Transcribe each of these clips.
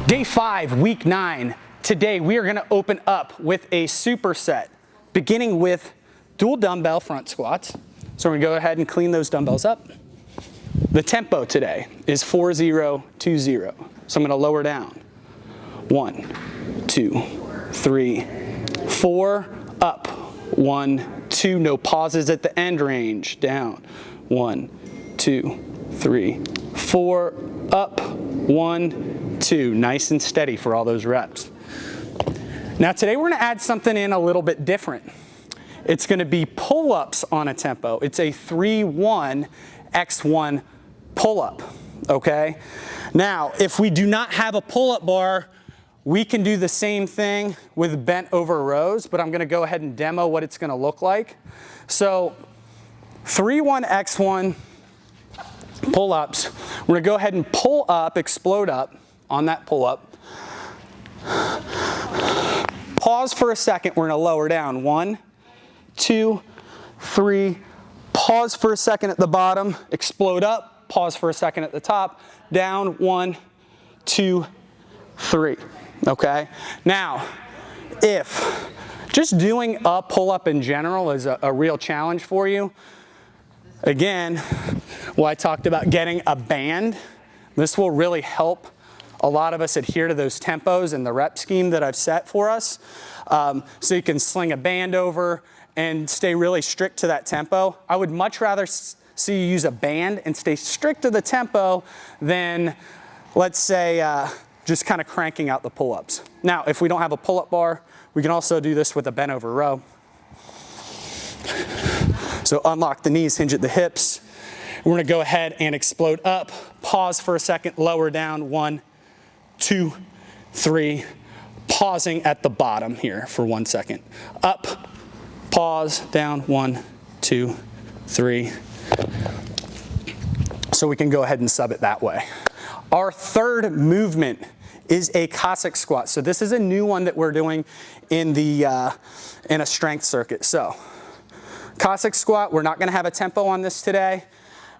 Day 5, week 9. Today we are going to open up with a superset, beginning with dual dumbbell front squats. So we're going to go ahead and clean those dumbbells up. The tempo today is 4-0-2-0. So I'm going to lower down. 1, 2, 3, 4, up. 1, 2, no pauses at the end range. Down. 1, 2, 3, 4, up. 1, 2. Nice and steady for all those reps. Now today we're going to add something in a little bit different. It's going to be pull-ups on a tempo. It's a 3-1-X1 pull-up, okay? Now, if we do not have a pull-up bar, we can do the same thing with bent over rows, but I'm going to go ahead and demo what it's going to look like. So 3-1-X1 pull-ups, we're going to go ahead and pull up, explode up on that pull-up. Pause for a second, we're going to lower down. 1, 2, 3, pause for a second at the bottom, explode up, pause for a second at the top, down, 1, 2, 3, okay? Now, if just doing a pull-up in general is a real challenge for you, again, I talked about getting a band. This will really help a lot of us adhere to those tempos and the rep scheme that I've set for us. So you can sling a band over and stay really strict to that tempo. I would much rather see you use a band and stay strict to the tempo than, let's say, just kind of cranking out the pull-ups. Now, if we don't have a pull-up bar, we can also do this with a bent over row. So unlock the knees, hinge at the hips. We're going to go ahead and explode up, pause for a second, lower down, 1, 2, 3, pausing at the bottom here for 1 second. Up, pause, down, 1, 2, 3. So we can go ahead and sub it that way. Our third movement is a Cossack Squat. So this is a new one that we're doing in a strength circuit. So Cossack Squat, we're not going to have a tempo on this today.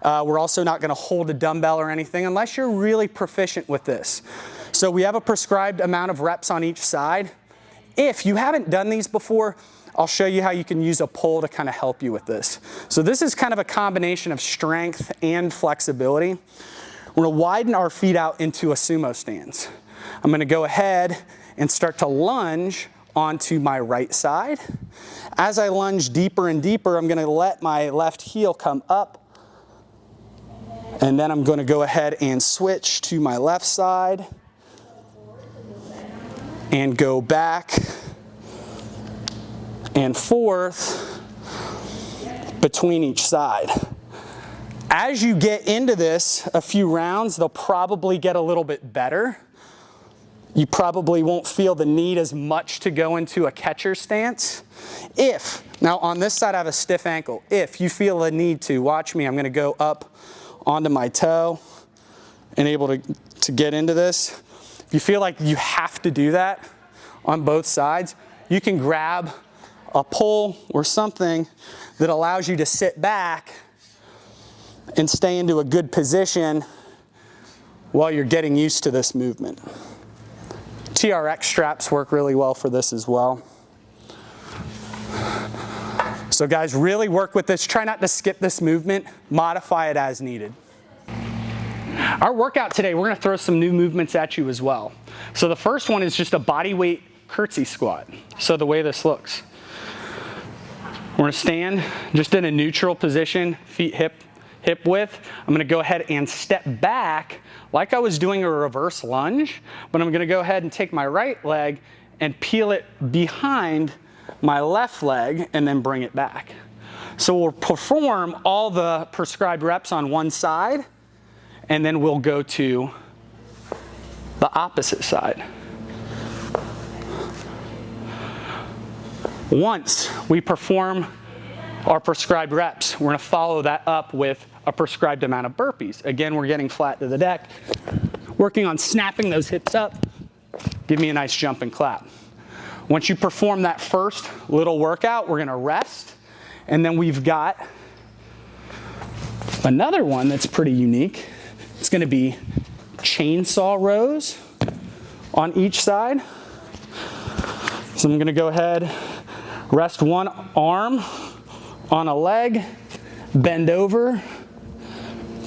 We're also not going to hold a dumbbell or anything unless you're really proficient with this. So we have a prescribed amount of reps on each side. If you haven't done these before, I'll show you how you can use a pull to kind of help you with this. So this is kind of a combination of strength and flexibility. We're going to widen our feet out into a sumo stance. I'm going to go ahead and start to lunge onto my right side. As I lunge deeper and deeper, I'm going to let my left heel come up. And then I'm going to go ahead and switch to my left side and go back and forth between each side. As you get into this a few rounds, they'll probably get a little bit better. You probably won't feel the need as much to go into a catcher stance. Now on this side I have a stiff ankle. If you feel a need to, watch me, I'm going to go up onto my toe and able to get into this. If you feel like you have to do that on both sides, you can grab a pole or something that allows you to sit back and stay into a good position while you're getting used to this movement. TRX straps work really well for this as well. So guys, really work with this. Try not to skip this movement. Modify it as needed. Our workout today, we're going to throw some new movements at you as well. So the first one is just a body weight curtsy squat. So the way this looks. We're going to stand just in a neutral position, feet hip width. I'm going to go ahead and step back like I was doing a reverse lunge, but I'm going to go ahead and take my right leg and peel it behind my left leg and then bring it back. So we'll perform all the prescribed reps on one side and then we'll go to the opposite side. Once we perform our prescribed reps, we're going to follow that up with a prescribed amount of burpees. Again, we're getting flat to the deck, working on snapping those hips up. Give me a nice jump and clap. Once you perform that first little workout, we're going to rest, and then we've got another one that's pretty unique. It's going to be chainsaw rows on each side. So I'm gonna go ahead, rest one arm on a leg, bend over,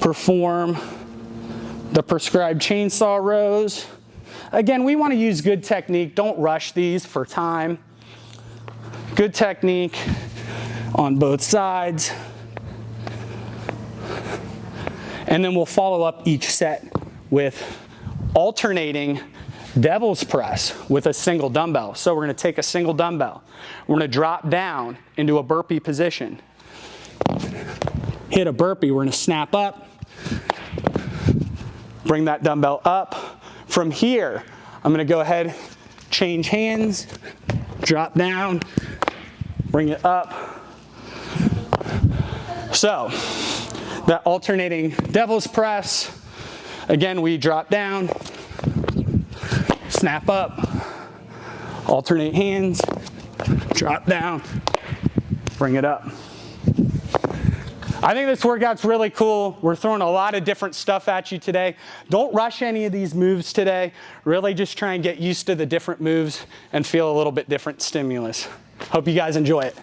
perform the prescribed chainsaw rows. Again, we want to use good technique. Don't rush these for time. Good technique on both sides. And then we'll follow up each set with alternating devil's press with a single dumbbell. So we're going to take a single dumbbell. We're going to drop down into a burpee position. Hit a burpee. We're going to snap up. Bring that dumbbell up. From here, I'm going to go ahead, change hands, drop down, bring it up. So that alternating devil's press. Again, we drop down, snap up, alternate hands, drop down, bring it up. I think this workout's really cool. We're throwing a lot of different stuff at you today. Don't rush any of these moves today. Really just try and get used to the different moves and feel a little bit different stimulus. Hope you guys enjoy it.